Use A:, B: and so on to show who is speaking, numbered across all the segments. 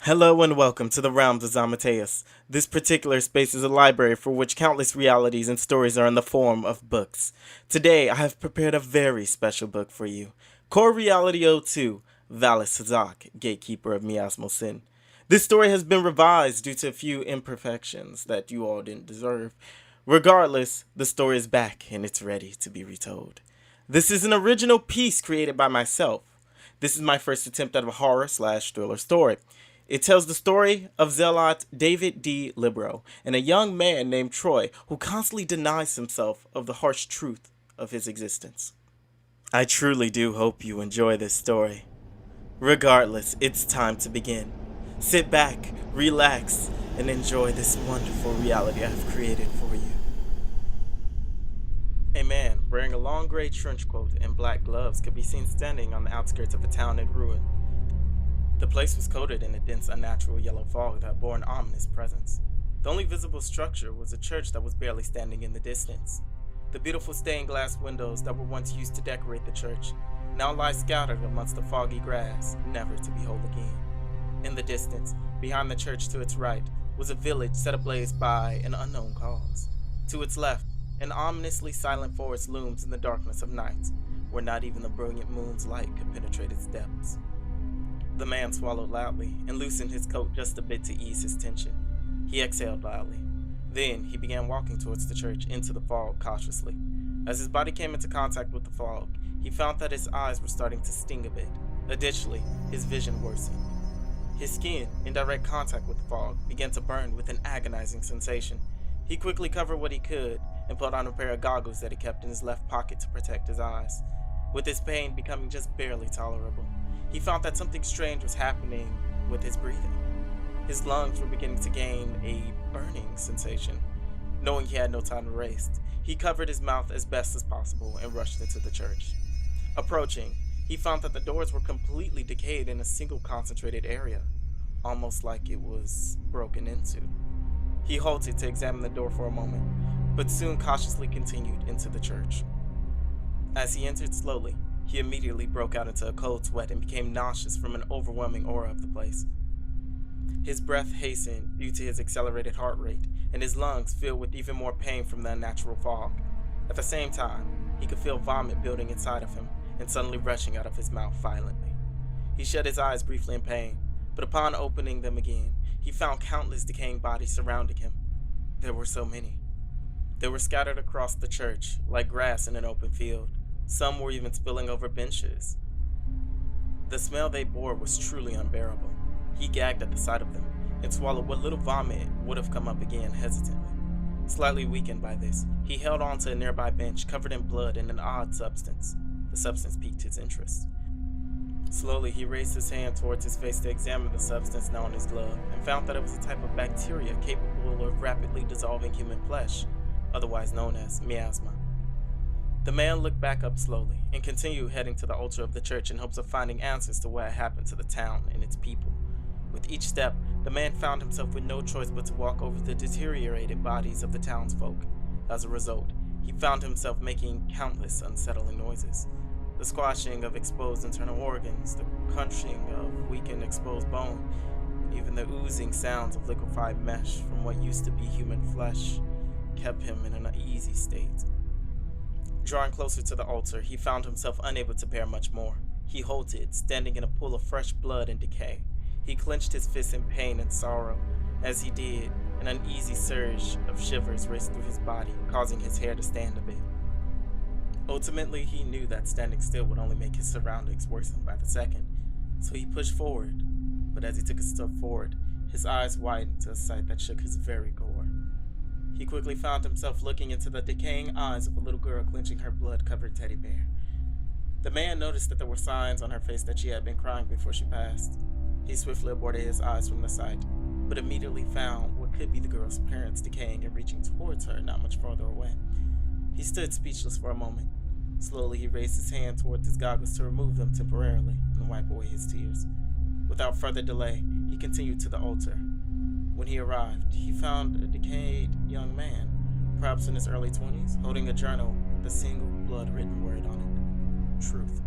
A: Hello and welcome to the realms of Zamateus. This particular space is a library for which countless realities and stories are in the form of books. Today, I have prepared a very special book for you. Core Reality O2, Valis Hazak, Gatekeeper of Miasmal Sin. This story has been revised due to a few imperfections that you all didn't deserve. Regardless, the story is back and it's ready to be retold. This is an original piece created by myself. This is my first attempt at a horror/thriller story. It tells the story of Zeliot David D. Libero and a young man named Troy who constantly denies himself of the harsh truth of his existence. I truly do hope you enjoy this story. Regardless, it's time to begin. Sit back, relax, and enjoy this wonderful reality I've created for you. A man wearing a long gray trench coat and black gloves could be seen standing on the outskirts of a town in ruin. The place was coated in a dense, unnatural yellow fog that bore an ominous presence. The only visible structure was a church that was barely standing in the distance. The beautiful stained glass windows that were once used to decorate the church now lie scattered amongst the foggy grass, never to be whole again. In the distance, behind the church to its right, was a village set ablaze by an unknown cause. To its left, an ominously silent forest looms in the darkness of night, where not even the brilliant moon's light could penetrate its depths. The man swallowed loudly and loosened his coat just a bit to ease his tension. He exhaled loudly. Then he began walking towards the church into the fog cautiously. As his body came into contact with the fog, he found that his eyes were starting to sting a bit. Additionally, his vision worsened. His skin, in direct contact with the fog, began to burn with an agonizing sensation. He quickly covered what he could and put on a pair of goggles that he kept in his left pocket to protect his eyes. With his pain becoming just barely tolerable, he found that something strange was happening with his breathing. His lungs were beginning to gain a burning sensation. Knowing he had no time to waste, he covered his mouth as best as possible and rushed into the church. Approaching, he found that the doors were completely decayed in a single concentrated area, almost like it was broken into. He halted to examine the door for a moment, but soon cautiously continued into the church. As he entered slowly, he immediately broke out into a cold sweat and became nauseous from an overwhelming aura of the place. His breath hastened due to his accelerated heart rate, and his lungs filled with even more pain from the unnatural fog. At the same time, he could feel vomit building inside of him and suddenly rushing out of his mouth violently. He shut his eyes briefly in pain, but upon opening them again, he found countless decaying bodies surrounding him. There were so many. They were scattered across the church like grass in an open field. Some were even spilling over benches. The smell they bore was truly unbearable. He gagged at the sight of them and swallowed what little vomit would have come up again hesitantly. Slightly weakened by this, he held on to a nearby bench covered in blood and an odd substance. The substance piqued his interest. Slowly, he raised his hand towards his face to examine the substance now on his glove and found that it was a type of bacteria capable of rapidly dissolving human flesh, otherwise known as Miasmal. The man looked back up slowly and continued heading to the altar of the church in hopes of finding answers to what had happened to the town and its people. With each step, the man found himself with no choice but to walk over the deteriorated bodies of the townsfolk. As a result, he found himself making countless unsettling noises. The squashing of exposed internal organs, the crunching of weakened exposed bone, and even the oozing sounds of liquefied mesh from what used to be human flesh kept him in an uneasy state. Drawing closer to the altar, he found himself unable to bear much more. He halted, standing in a pool of fresh blood and decay. He clenched his fists in pain and sorrow. As he did, an uneasy surge of shivers raced through his body, causing his hair to stand a bit. Ultimately, he knew that standing still would only make his surroundings worsen by the second, so he pushed forward. But as he took a step forward, his eyes widened to a sight that shook his very core. He quickly found himself looking into the decaying eyes of a little girl clenching her blood-covered teddy bear. The man noticed that there were signs on her face that she had been crying before she passed. He swiftly aborted his eyes from the sight, but immediately found what could be the girl's parents decaying and reaching towards her not much farther away. He stood speechless for a moment. Slowly, he raised his hand towards his goggles to remove them temporarily and wipe away his tears. Without further delay, he continued to the altar. When he arrived, he found a decayed young man, perhaps in his early 20s, holding a journal with a single blood-written word on it: truth.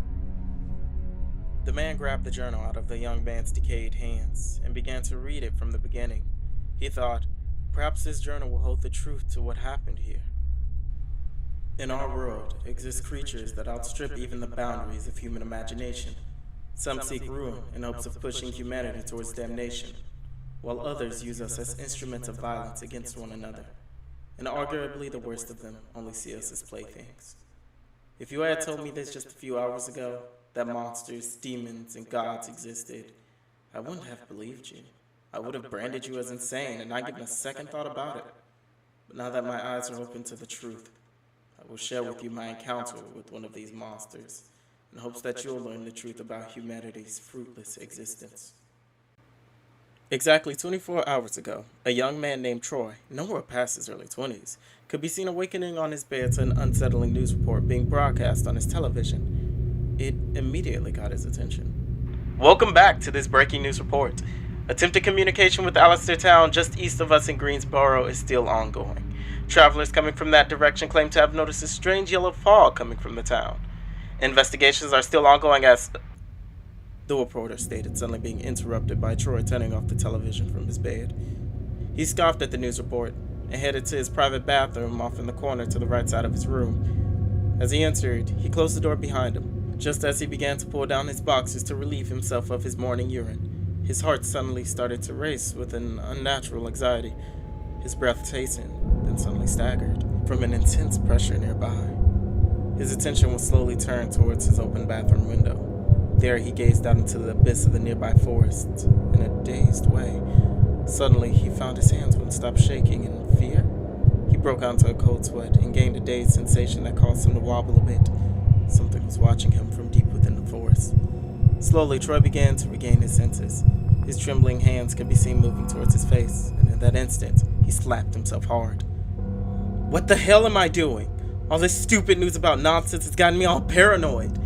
A: The man grabbed the journal out of the young man's decayed hands and began to read it from the beginning. He thought, perhaps this journal will hold the truth to what happened here. In our world exist creatures that outstrip even the boundaries of human imagination. Some seek ruin in hopes of pushing humanity towards damnation, while others use us as instruments of violence against one another. And arguably the worst of them only see us as playthings. If you had told me this just a few hours ago, that monsters, demons, and gods existed, I wouldn't have believed you. I would have branded you as insane and not given a second thought about it. But now that my eyes are open to the truth, I will share with you my encounter with one of these monsters, in hopes that you'll learn the truth about humanity's fruitless existence. Exactly 24 hours ago, a young man named Troy, nowhere past his early 20s, could be seen awakening on his bed to an unsettling news report being broadcast on his television. It immediately got his attention. Welcome back to this breaking news report. Attempted communication with Alistair Town just east of us in Greensboro is still ongoing. Travelers coming from that direction claim to have noticed a strange yellow fog coming from the town. Investigations are still ongoing as the reporter stated, suddenly being interrupted by Troy turning off the television from his bed. He scoffed at the news report and headed to his private bathroom off in the corner to the right side of his room. As he entered, he closed the door behind him. Just as he began to pull down his boxers to relieve himself of his morning urine, his heart suddenly started to race with an unnatural anxiety. His breath hastened, then suddenly staggered from an intense pressure nearby. His attention was slowly turned towards his open bathroom window. There he gazed out into the abyss of the nearby forest in a dazed way. Suddenly, he found his hands wouldn't stop shaking in fear. He broke out into a cold sweat and gained a dazed sensation that caused him to wobble a bit. Something was watching him from deep within the forest. Slowly, Troy began to regain his senses. His trembling hands could be seen moving towards his face, and in that instant, he slapped himself hard. What the hell am I doing? All this stupid news about nonsense has gotten me all paranoid,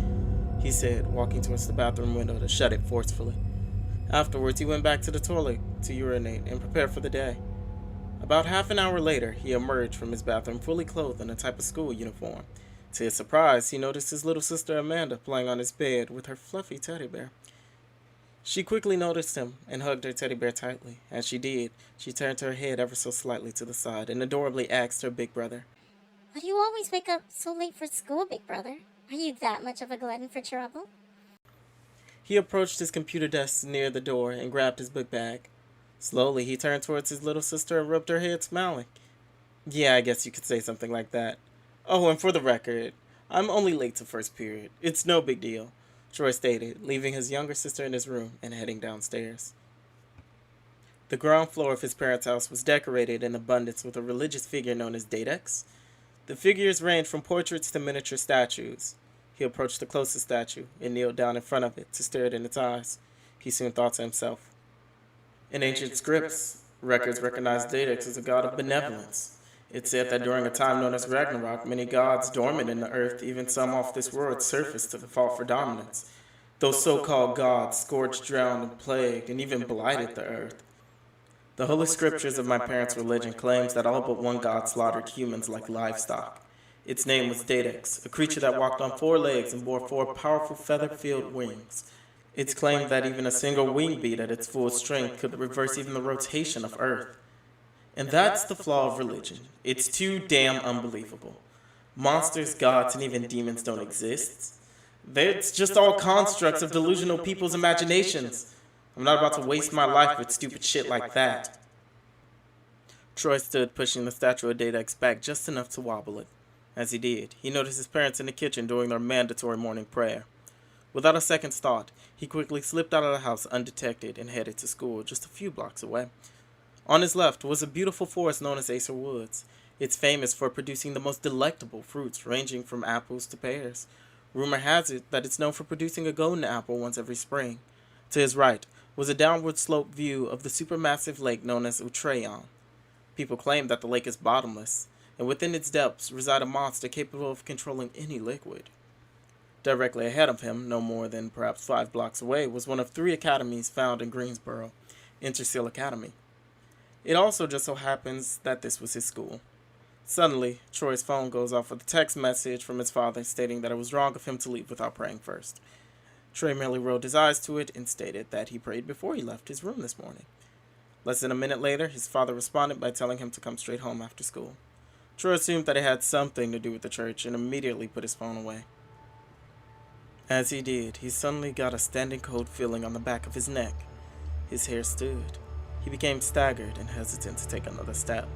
A: he said, walking towards the bathroom window to shut it forcefully. Afterwards, he went back to the toilet to urinate and prepare for the day. About half an hour later, he emerged from his bathroom fully clothed in a type of school uniform. To his surprise, he noticed his little sister Amanda playing on his bed with her fluffy teddy bear. She quickly noticed him and hugged her teddy bear tightly. As she did, she turned her head ever so slightly to the side and adorably asked her big brother,
B: Why do you always wake up so late for school, big brother? Are you that much of a glutton for trouble?
A: He approached his computer desk near the door and grabbed his book bag. Slowly, he turned towards his little sister and rubbed her head, smiling. Yeah, I guess you could say something like that. Oh, and for the record, I'm only late to first period. It's no big deal, Troy stated, leaving his younger sister in his room and heading downstairs. The ground floor of his parents' house was decorated in abundance with a religious figure known as Datex. The figures ranged from portraits to miniature statues. He approached the closest statue and kneeled down in front of it to stare it in its eyes. He soon thought to himself, in ancient scripts, records recognized Datex as a god of benevolence. It said that during a time known as Ragnarok, many gods dormant in the earth, even some off this world, surfaced to fought for dominance. Those so-called gods scorched, drowned, and plagued, and even blighted the earth. The holy scriptures of my parents' religion claims that all but one god slaughtered humans like livestock. Its name was Datex, a creature that walked on 4 legs and bore 4 powerful feather-filled wings. It's claimed that even a single wing beat at its full strength could reverse even the rotation of Earth. And that's the flaw of religion. It's too damn unbelievable. Monsters, gods, and even demons don't exist. It's just all constructs of delusional people's imaginations. I'm not about to waste my life with stupid shit like that. Troy stood, pushing the statue of Datex back just enough to wobble it. As he did, he noticed his parents in the kitchen doing their mandatory morning prayer. Without a second's thought, he quickly slipped out of the house undetected and headed to school just a few blocks away. On his left was a beautiful forest known as Acer Woods. It's famous for producing the most delectable fruits, ranging from apples to pears. Rumor has it that it's known for producing a golden apple once every spring. To his right was a downward sloped view of the supermassive lake known as Utreon. People claim that the lake is bottomless, and within its depths reside a monster capable of controlling any liquid. Directly ahead of him, no more than perhaps 5 blocks away, was one of 3 academies found in Greensboro, Interseal Academy. It also just so happens that this was his school. Suddenly, Troy's phone goes off with a text message from his father stating that it was wrong of him to leave without praying first. Troy merely rolled his eyes to it and stated that he prayed before he left his room this morning. Less than a minute later, his father responded by telling him to come straight home after school. Troy assumed that it had something to do with the church and immediately put his phone away. As he did, he suddenly got a standing cold feeling on the back of his neck. His hair stood. He became staggered and hesitant to take another step.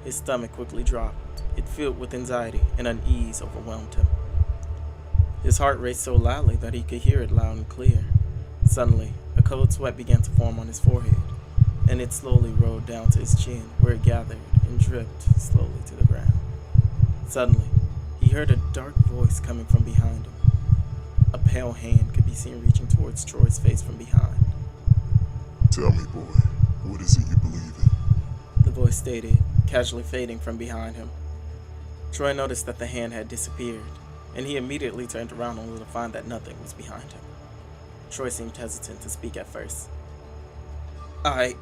A: His stomach quickly dropped. It filled with anxiety and unease overwhelmed him. His heart raced so loudly that he could hear it loud and clear. Suddenly, a cold sweat began to form on his forehead, and it slowly rolled down to his chin, where it gathered and dripped slowly to the ground. Suddenly, he heard a dark voice coming from behind him. A pale hand could be seen reaching towards Troy's face from behind.
C: Tell me, boy, what is it you believe in?
A: The voice stated, casually fading from behind him. Troy noticed that the hand had disappeared, and he immediately turned around only to find that nothing was behind him. Troy seemed hesitant to speak at first. I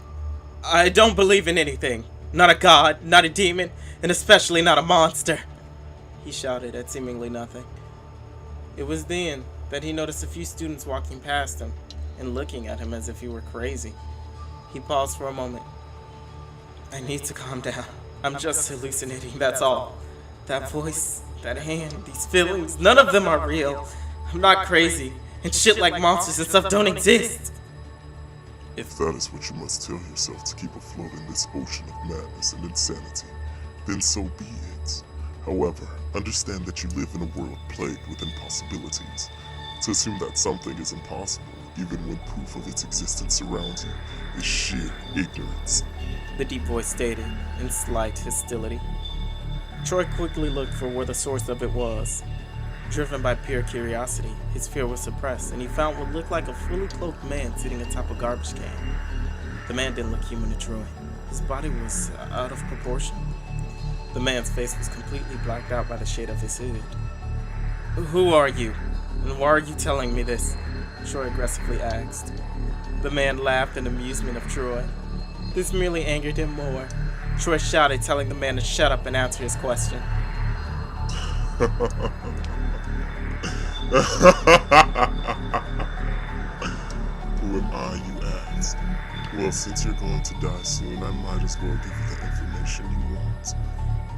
A: don't believe in anything. Not a god, not a demon, and especially not a monster, he shouted at seemingly nothing. It was then that he noticed a few students walking past him and looking at him as if he were crazy. He paused for a moment. I need to calm down. I'm just hallucinating, that's all. That voice, that hand, these feelings, none of them are real. I'm not crazy, and shit like monsters and stuff don't exist.
C: If that is what you must tell yourself to keep afloat in this ocean of madness and insanity, then so be it. However, understand that you live in a world plagued with impossibilities. To assume that something is impossible, even when proof of its existence surrounds you, is sheer ignorance.
A: The deep voice stated, in slight hostility. Troy quickly looked for where the source of it was. Driven by pure curiosity, his fear was suppressed, and he found what looked like a fully cloaked man sitting atop a garbage can. The man didn't look human to Troy. His body was out of proportion. The man's face was completely blacked out by the shade of his hood. Who are you? And why are you telling me this? Troy aggressively asked. The man laughed in amusement of Troy. This merely angered him more. Troy shouted, telling the man to shut up and answer his question.
C: Who am I, you ask? Well, since you're going to die soon, I might as well give you the information you want.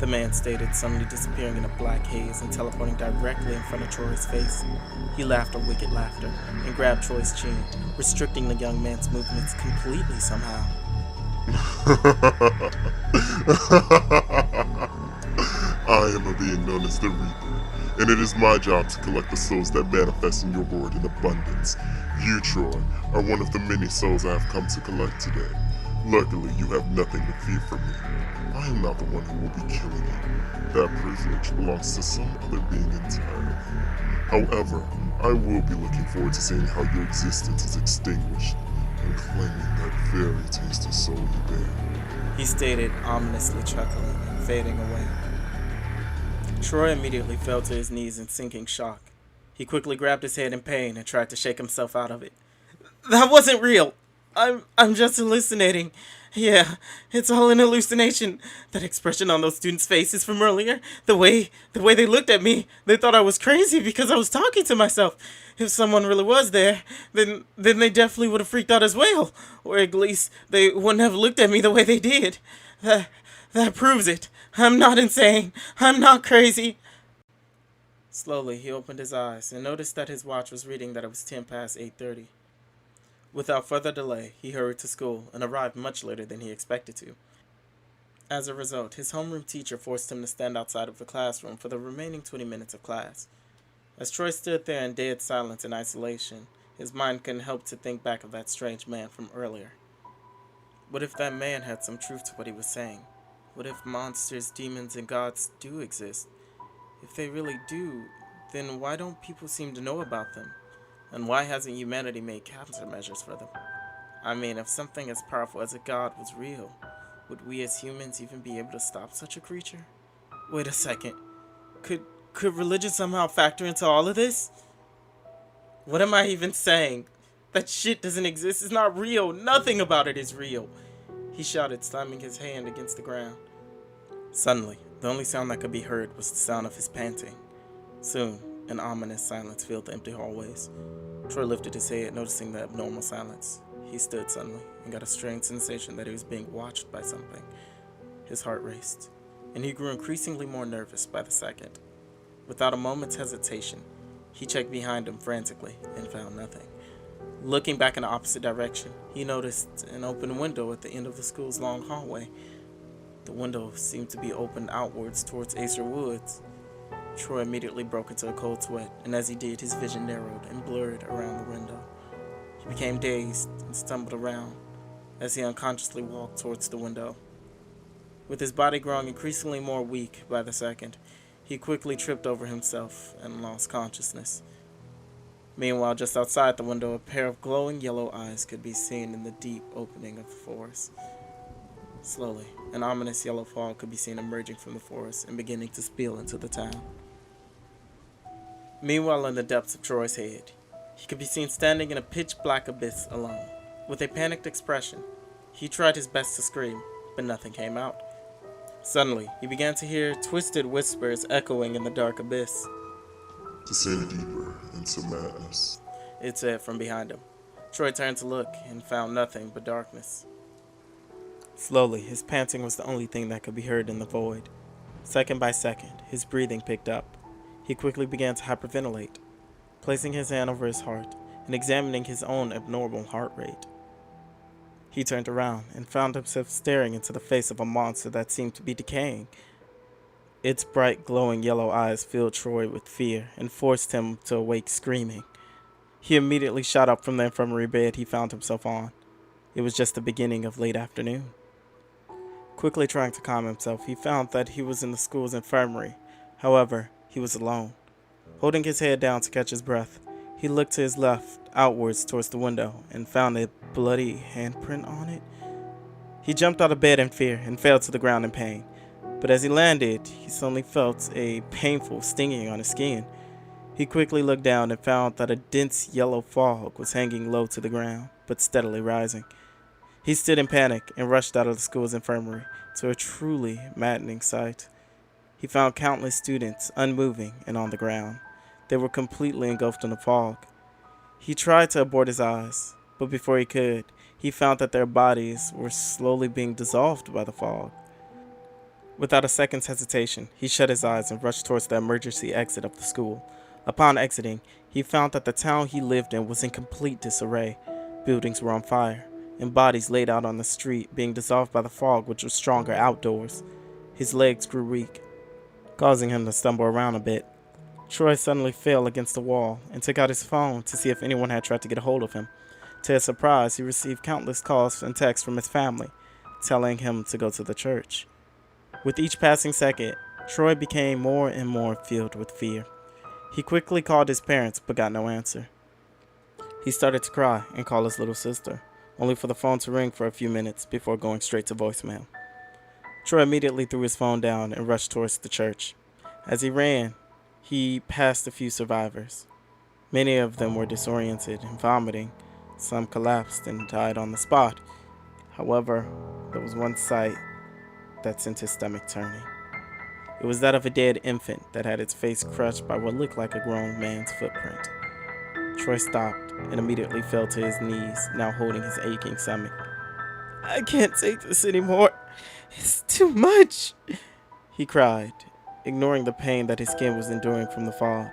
A: The man stated, suddenly disappearing in a black haze and teleporting directly in front of Troy's face. He laughed a wicked laughter and grabbed Troy's chin, restricting the young man's movements completely somehow.
C: I am a being known as the Reaper, and it is my job to collect the souls that manifest in your world in abundance. You, Troy, are one of the many souls I have come to collect today. Luckily, you have nothing to fear from me. I am not the one who will be killing you. That privilege belongs to some other being entirely. However, I will be looking forward to seeing how your existence is extinguished and claiming that very tasty soul you bear.
A: He stated, ominously chuckling and fading away. Troy immediately fell to his knees in sinking shock. He quickly grabbed his head in pain and tried to shake himself out of it. That wasn't real! I'm just hallucinating. Yeah, it's all an hallucination. That expression on those students' faces from earlier, the way they looked at me, they thought I was crazy because I was talking to myself. If someone really was there, then they definitely would have freaked out as well. Or at least they wouldn't have looked at me the way they did. That proves it. I'm not insane. I'm not crazy. Slowly, he opened his eyes and noticed that his watch was reading that it was 10 past 8:30. Without further delay, he hurried to school and arrived much later than he expected to. As a result, his homeroom teacher forced him to stand outside of the classroom for the remaining 20 minutes of class. As Troy stood there in dead silence and isolation, his mind couldn't help to think back of that strange man from earlier. What if that man had some truth to what he was saying? What if monsters, demons, and gods do exist? If they really do, then why don't people seem to know about them? And why hasn't humanity made countermeasures for them? I mean, if something as powerful as a god was real, would we as humans even be able to stop such a creature? Wait a second. Could religion somehow factor into all of this? What am I even saying? That shit doesn't exist. It's not real. Nothing about it is real. He shouted, slamming his hand against the ground. Suddenly, the only sound that could be heard was the sound of his panting. Soon, an ominous silence filled the empty hallways. Troy lifted his head, noticing the abnormal silence. He stood suddenly and got a strange sensation that he was being watched by something. His heart raced, and he grew increasingly more nervous by the second. Without a moment's hesitation, he checked behind him frantically and found nothing. Looking back in the opposite direction, he noticed an open window at the end of the school's long hallway. The window seemed to be opened outwards towards Acer Woods. Troy immediately broke into a cold sweat, and as he did, his vision narrowed and blurred around the window. He became dazed and stumbled around as he unconsciously walked towards the window. With his body growing increasingly more weak by the second, he quickly tripped over himself and lost consciousness. Meanwhile, just outside the window, a pair of glowing yellow eyes could be seen in the deep opening of the forest. Slowly, an ominous yellow fog could be seen emerging from the forest and beginning to spill into the town. Meanwhile, in the depths of Troy's head, he could be seen standing in a pitch-black abyss alone. With a panicked expression, he tried his best to scream, but nothing came out. Suddenly, he began to hear twisted whispers echoing in the dark abyss.
C: Descend deeper into madness.
A: It said from behind him. Troy turned to look and found nothing but darkness. Slowly, his panting was the only thing that could be heard in the void. Second by second, his breathing picked up. He quickly began to hyperventilate, placing his hand over his heart and examining his own abnormal heart rate. He turned around and found himself staring into the face of a monster that seemed to be decaying. Its bright, glowing yellow eyes filled Troy with fear and forced him to awake screaming. He immediately shot up from the infirmary bed he found himself on. It was just the beginning of late afternoon. Quickly trying to calm himself, he found that he was in the school's infirmary. However, he was alone. Holding his head down to catch his breath, he looked to his left, outwards towards the window, and found a bloody handprint on it. He jumped out of bed in fear and fell to the ground in pain. But as he landed, he suddenly felt a painful stinging on his skin. He quickly looked down and found that a dense yellow fog was hanging low to the ground, but steadily rising. He stood in panic and rushed out of the school's infirmary to a truly maddening sight. He found countless students unmoving and on the ground. They were completely engulfed in the fog. He tried to abort his eyes, but before he could, he found that their bodies were slowly being dissolved by the fog. Without a second's hesitation, he shut his eyes and rushed towards the emergency exit of the school. Upon exiting, he found that the town he lived in was in complete disarray. Buildings were on fire, and bodies laid out on the street being dissolved by the fog, which was stronger outdoors. His legs grew weak, causing him to stumble around a bit. Troy suddenly fell against the wall and took out his phone to see if anyone had tried to get a hold of him. To his surprise, he received countless calls and texts from his family, telling him to go to the church. With each passing second, Troy became more and more filled with fear. He quickly called his parents but got no answer. He started to cry and call his little sister, only for the phone to ring for a few minutes before going straight to voicemail. Troy immediately threw his phone down and rushed towards the church. As he ran, he passed a few survivors. Many of them were disoriented and vomiting. Some collapsed and died on the spot. However, there was one sight that sent his stomach turning. It was that of a dead infant that had its face crushed by what looked like a grown man's footprint. Troy stopped and immediately fell to his knees, now holding his aching stomach. "I can't take this anymore. It's too much," he cried, ignoring the pain that his skin was enduring from the fog.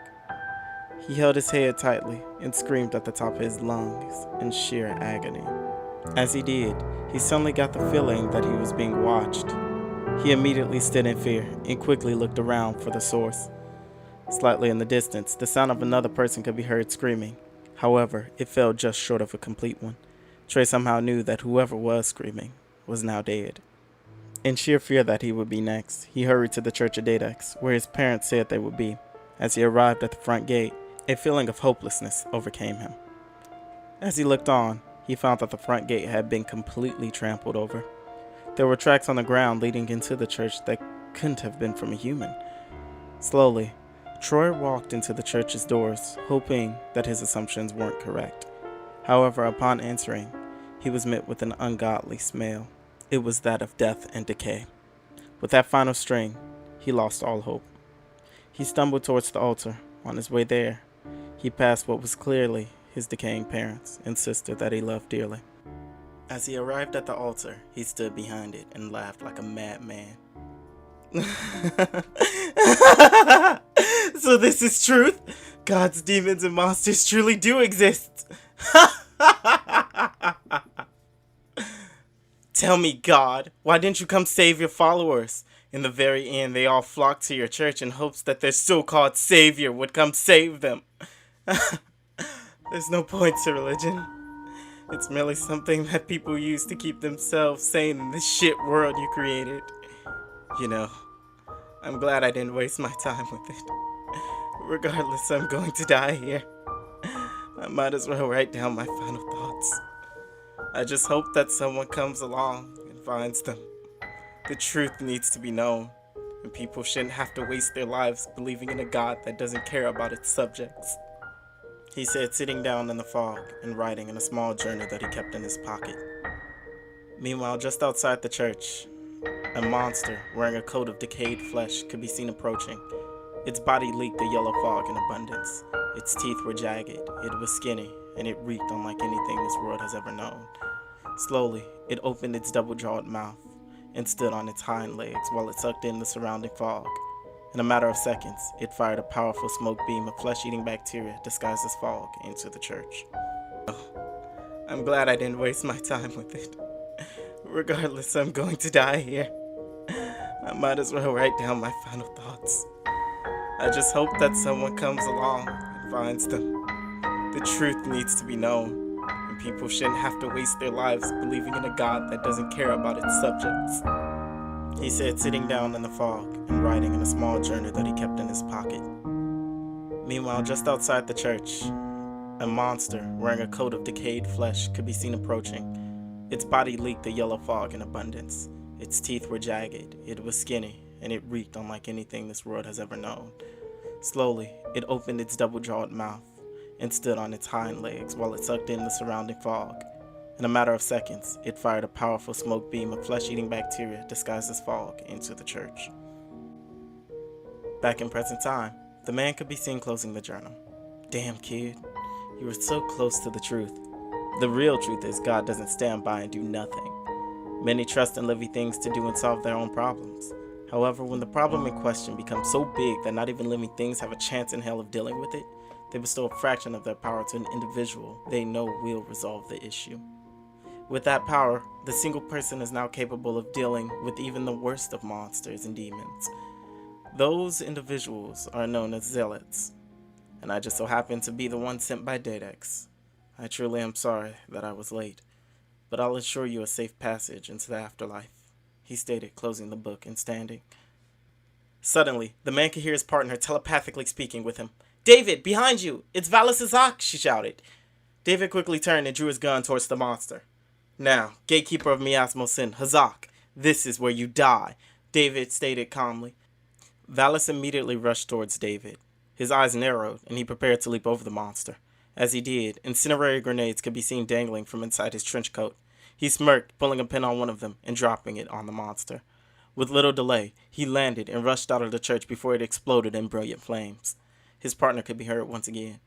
A: He held his head tightly and screamed at the top of his lungs in sheer agony. As he did, he suddenly got the feeling that he was being watched. He immediately stood in fear and quickly looked around for the source. Slightly in the distance, the sound of another person could be heard screaming. However, it fell just short of a complete one. Trey somehow knew that whoever was screaming was now dead. In sheer fear that he would be next, he hurried to the Church of Dadex, where his parents said they would be. As he arrived at the front gate, a feeling of hopelessness overcame him. As he looked on, he found that the front gate had been completely trampled over. There were tracks on the ground leading into the church that couldn't have been from a human. Slowly, Troy walked into the church's doors, hoping that his assumptions weren't correct. However, upon entering, he was met with an ungodly smell. It was that of death and decay. With that final strain, he lost all hope. He stumbled towards the altar. On his way there, he passed what was clearly his decaying parents, and sister that he loved dearly. As he arrived at the altar, he stood behind it and laughed like a madman. So this is truth? God's demons and monsters truly do exist. Tell me, God, why didn't you come save your followers? In the very end, they all flocked to your church in hopes that their so-called savior would come save them. There's no point to religion. It's merely something that people use to keep themselves sane in this shit world you created. You know, I'm glad I didn't waste my time with it. Regardless, I'm going to die here. I might as well write down my final thoughts. I just hope that someone comes along and finds them. The truth needs to be known, and people shouldn't have to waste their lives believing in a God that doesn't care about its subjects. He said, sitting down in the fog and writing in a small journal that he kept in his pocket. Meanwhile, just outside the church, a monster wearing a coat of decayed flesh could be seen approaching. Its body leaked a yellow fog in abundance. Its teeth were jagged, it was skinny, and it reeked unlike anything this world has ever known. Slowly, it opened its double-jawed mouth and stood on its hind legs while it sucked in the surrounding fog. In a matter of seconds, it fired a powerful smoke beam of flesh-eating bacteria disguised as fog into the church. Oh, I'm glad I didn't waste my time with it. Regardless, I'm going to die here. I might as well write down my final thoughts. I just hope that someone comes along and finds them. The truth needs to be known, and people shouldn't have to waste their lives believing in a God that doesn't care about its subjects. He said, sitting down in the fog and writing in a small journal that he kept in his pocket. Meanwhile, just outside the church, a monster wearing a coat of decayed flesh could be seen approaching. Its body leaked a yellow fog in abundance. Its teeth were jagged, it was skinny, and it reeked unlike anything this world has ever known. Slowly, it opened its double-jawed mouth and stood on its hind legs while it sucked in the surrounding fog. In a matter of seconds, it fired a powerful smoke beam of flesh-eating bacteria disguised as fog into the church. Back in present time, the man could be seen closing the journal. Damn, kid, you were so close to the truth. The real truth is God doesn't stand by and do nothing. Many trust in living things to do and solve their own problems. However, when the problem in question becomes so big that not even living things have a chance in hell of dealing with it, they bestow a fraction of their power to an individual they know will resolve the issue. With that power, the single person is now capable of dealing with even the worst of monsters and demons. Those individuals are known as Zealots, and I just so happen to be the one sent by Dadex. I truly am sorry that I was late, but I'll assure you a safe passage into the afterlife, he stated, closing the book and standing. Suddenly, the man could hear his partner telepathically speaking with him. "David, behind you! It's Valis Azak!" she shouted. David quickly turned and drew his gun towards the monster. "Now, Gatekeeper of Miasmal Sin, Hazak, this is where you die," David stated calmly. Valis immediately rushed towards David. His eyes narrowed, and he prepared to leap over the monster. As he did, incendiary grenades could be seen dangling from inside his trench coat. He smirked, pulling a pin on one of them and dropping it on the monster. With little delay, he landed and rushed out of the church before it exploded in brilliant flames. His partner could be heard once again.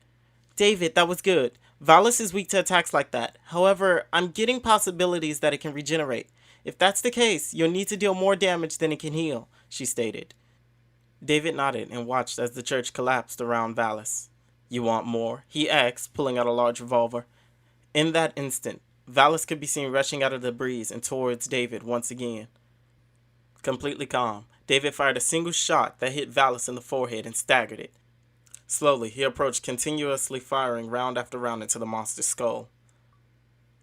A: "David, that was good. Valis is weak to attacks like that. However, I'm getting possibilities that it can regenerate. If that's the case, you'll need to deal more damage than it can heal," she stated. David nodded and watched as the church collapsed around Valis. "You want more?" he asked, pulling out a large revolver. In that instant, Valis could be seen rushing out of the breeze and towards David once again. Completely calm, David fired a single shot that hit Valis in the forehead and staggered it. Slowly, he approached, continuously firing round after round into the monster's skull.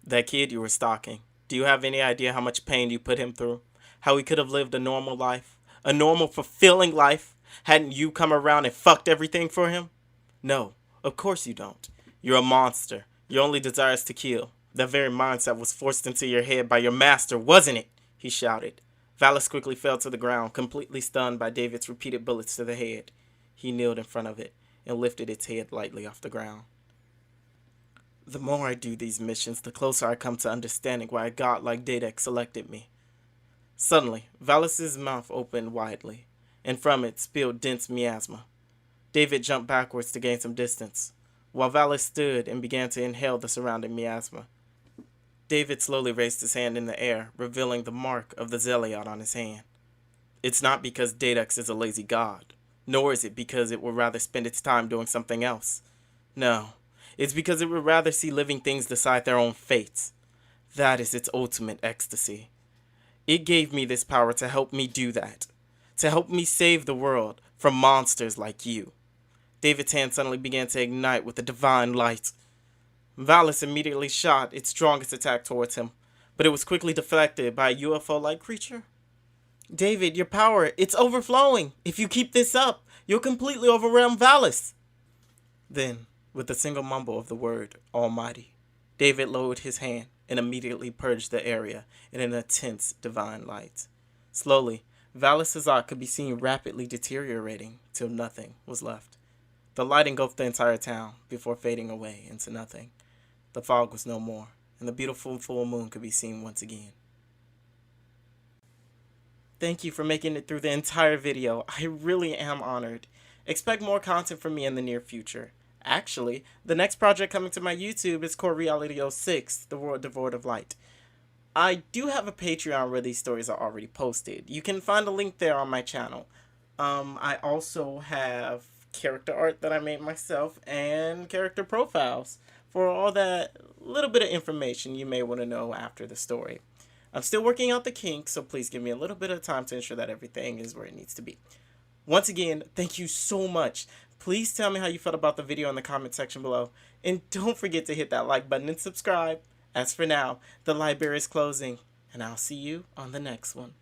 A: "That kid you were stalking, do you have any idea how much pain you put him through? How he could have lived a normal life? A normal, fulfilling life? Hadn't you come around and fucked everything for him? No, of course you don't. You're a monster. Your only desire is to kill. That very mindset was forced into your head by your master, wasn't it?" he shouted. Valis quickly fell to the ground, completely stunned by David's repeated bullets to the head. He kneeled in front of it and lifted its head lightly off the ground. "The more I do these missions, the closer I come to understanding why a god like Dadex selected me." Suddenly, Valis's mouth opened widely, and from it spilled dense miasma. David jumped backwards to gain some distance. while Valis stood and began to inhale the surrounding miasma. David slowly raised his hand in the air, revealing the mark of the Zeliot on his hand. It's not because Daedux is a lazy god, nor is it because it would rather spend its time doing something else. No, it's because it would rather see living things decide their own fates. That is its ultimate ecstasy. It gave me this power to help me do that, to help me save the world from monsters like you. David's hand suddenly began to ignite with a divine light. Valis immediately shot its strongest attack towards him, but it was quickly deflected by a UFO-like creature. David, your power, it's overflowing. If you keep this up, you'll completely overwhelm Valis. Then, with a single mumble of the word Almighty, David lowered his hand and immediately purged the area in an intense divine light. Slowly, Valis' eye could be seen rapidly deteriorating till nothing was left. The light engulfed the entire town before fading away into nothing. The fog was no more, and the beautiful full moon could be seen once again. Thank you for making it through the entire video. I really am honored. Expect more content from me in the near future. Actually, the next project coming to my YouTube is Core Reality 06, The World Devoid of Light. I do have a Patreon where these stories are already posted. You can find a link there on my channel. I also have character art that I made myself and character profiles for all that little bit of information you may want to know after the story. I'm still working out the kinks, so please give me a little bit of time to ensure that everything is where it needs to be. Once again, thank you so much. Please tell me how you felt about the video in the comment section below. And don't forget to hit that like button and subscribe. As for now, the library is closing, and I'll see you on the next one.